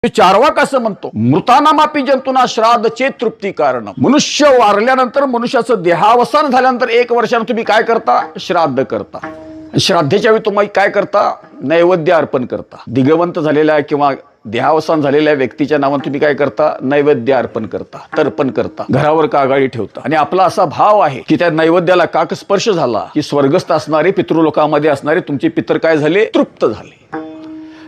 चार्वाक असं म्हणतो, मृतानामापी जंतूना श्राद्धचे तृप्ती कारण. मनुष्य वारल्यानंतर, मनुष्याचं देहावसान झाल्यानंतर 1 वर्षानं तुम्ही काय करता? श्राद्ध करता. श्राद्धेच्या वेळी तुम्ही काय करता? नैवेद्य अर्पण करता. दिगवंत झालेल्या किंवा देहावसान झालेल्या व्यक्तीच्या नावाने तुम्ही काय करता? नैवेद्य अर्पण करता, तर्पण करता, घरावर कागाळी ठेवता. आणि आपला असा भाव आहे की त्या नैवेद्याला काक स्पर्श झाला की स्वर्गस्थ असणारे, पितृलोकामध्ये असणारे तुमचे पितर काय झाले? तृप्त झाले.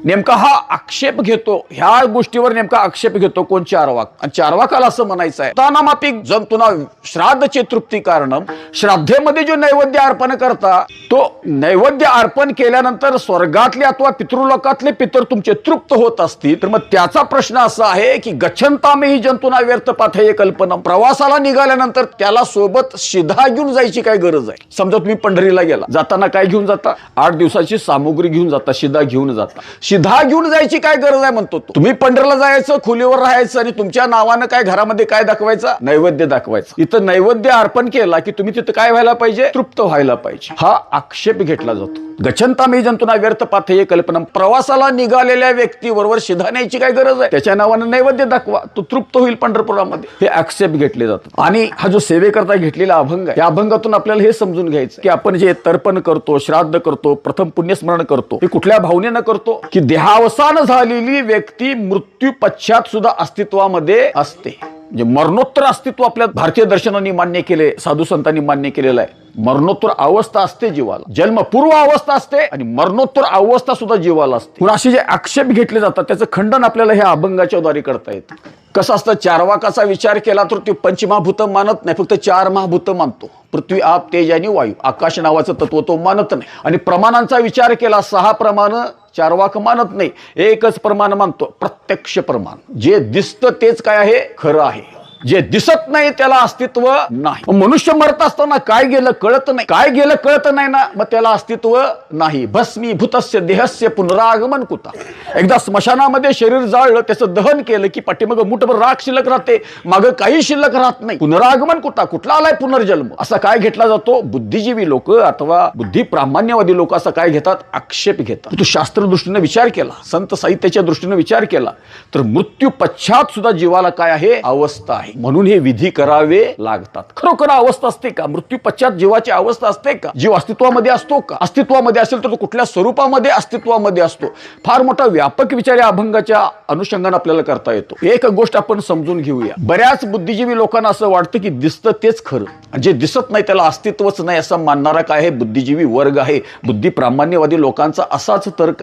नेमका हा आक्षेप घेतो, ह्या गोष्टीवर नेमका आक्षेप घेतो कोण? चार्वाक. आणि चार्वाकाला असं म्हणायचं आहे, तानामापी जंतुना श्राद्धचे तृप्ती कारण. श्राद्धेमध्ये जो नैवेद्य अर्पण करता, तो नैवेद्य अर्पण केल्यानंतर स्वर्गातले अथवा पितृलोकातले पितर तुमचे तृप्त होत असतील, तर मग त्याचा प्रश्न असा आहे की गच्छन्तामेहि जंतुना व्यर्थ पाथेय कल्पना. प्रवासाला निघाल्यानंतर त्याला सोबत शिधा घेऊन जायची काय गरज आहे? समजा तुम्ही पंढरीला गेला, जाताना काय घेऊन जाता? 8 दिवसाची सामुग्री घेऊन जाता, शिधा घेऊन जाता. शिधा घेऊन जायची काय गरज आहे म्हणतो तो. तुम्ही पंढरला जायचं, खोलीवर राहायचं आणि तुमच्या नावानं काय घरामध्ये काय दाखवायचं? नैवेद्य दाखवायचं. इथं नैवेद्य अर्पण केला की तुम्ही तिथं काय व्हायला पाहिजे? तृप्त व्हायला पाहिजे. हा आक्षेप घेतला जातो. गच्छन्तामेहि जंतुना व्यर्थ पाथेय कल्पना. प्रवासाला निघालेल्या व्यक्तीबरोबर शिधा न्यायची काय गरज आहे? त्याच्या नावानं नैवेद्य दाखवा, तो तृप्त होईल पंढरपुरामध्ये. हे आक्षेप घेतले जातात. आणि हा जो सेवेकरता घेतलेला अभंग आहे, या अभंगातून आपल्याला हे समजून घ्यायचं की आपण जे तर्पण करतो, श्राद्ध करतो, प्रथम पुण्यस्मरण करतो, हे कुठल्या भावनेनं करतो? की देहावसान झालेली व्यक्ती मृत्यू पश्चात सुद्धा अस्तित्वामध्ये असते. म्हणजे मरणोत्तर अस्तित्व आपल्या भारतीय दर्शनाने मान्य केले, साधू संतांनी मान्य केलेलं आहे. मरणोत्तर अवस्था असते जीवाला, जन्मपूर्व अवस्था असते आणि मरणोत्तर अवस्था सुद्धा जीवाला असते. पण असे जे आक्षेप घेतले जातात त्याचं खंडन आपल्याला ह्या अभंगाच्या द्वारे करता येतं. कसं असतं, चार्वाकाचा विचार केला तर ते पंचमहाभूत मानत नाही, फक्त 4 महाभूत मानतो. पृथ्वी, आप, तेज आणि वायू, आकाश नावाचं तत्व तो मानत नाही. आणि प्रमाणांचा विचार केला, 6 प्रमाण चार्वाक मानत नाही, एकच प्रमाण मानतो, प्रत्यक्ष प्रमाण. जे दिसतं तेच काय आहे? खरं आहे. जे दिसत नाही त्याला अस्तित्व नाही. मनुष्य मरत असताना काय गेलं कळत नाही, काय गेलं कळत नाही ना, मग त्याला अस्तित्व नाही. भस्मीभूतस्य देहस्य पुनरागमन कुता. एकदा स्मशानामध्ये शरीर जाळलं, त्याचं दहन केलं की पाठीमाग मुठभर राख शिल्लक राहते, मागं काही शिल्लक राहत नाही. पुनरागमन कुता, कुठला आलाय पुनर्जन्म? असा काय घेतला जातो? बुद्धिजीवी लोक अथवा बुद्धी प्रामाण्यवादी लोक असा काय घेतात? आक्षेप घेतात. तू शास्त्र दृष्टीने विचार केला, संत साहित्याच्या दृष्टीने विचार केला तर मृत्यू पश्चात सुद्धा जीवाला काय आहे? अवस्था आहे. म्हणून हे विधी करावे लागतात. खरोखर अवस्था असते का? मृत्यू पश्चात जीवाची अवस्था असते का? जीव अस्तित्वामध्ये असतो का? अस्तित्वामध्ये असेल तर तो कुठल्या स्वरूपामध्ये अस्तित्वामध्ये असतो? फार मोठा व्यापक विचार या अभंगाच्या अनुषंगाने आपल्याला करता येतो. एक गोष्ट आपण समजून घेऊया. बऱ्याच बुद्धिजीवी लोकांना असं वाटतं की दिसतं तेच खरं, जे दिसत नाही त्याला अस्तित्वच नाही असं मानणारा काय आहे? बुद्धिजीवी वर्ग आहे. बुद्धी प्रामाण्यवादी लोकांचा असाच तर्क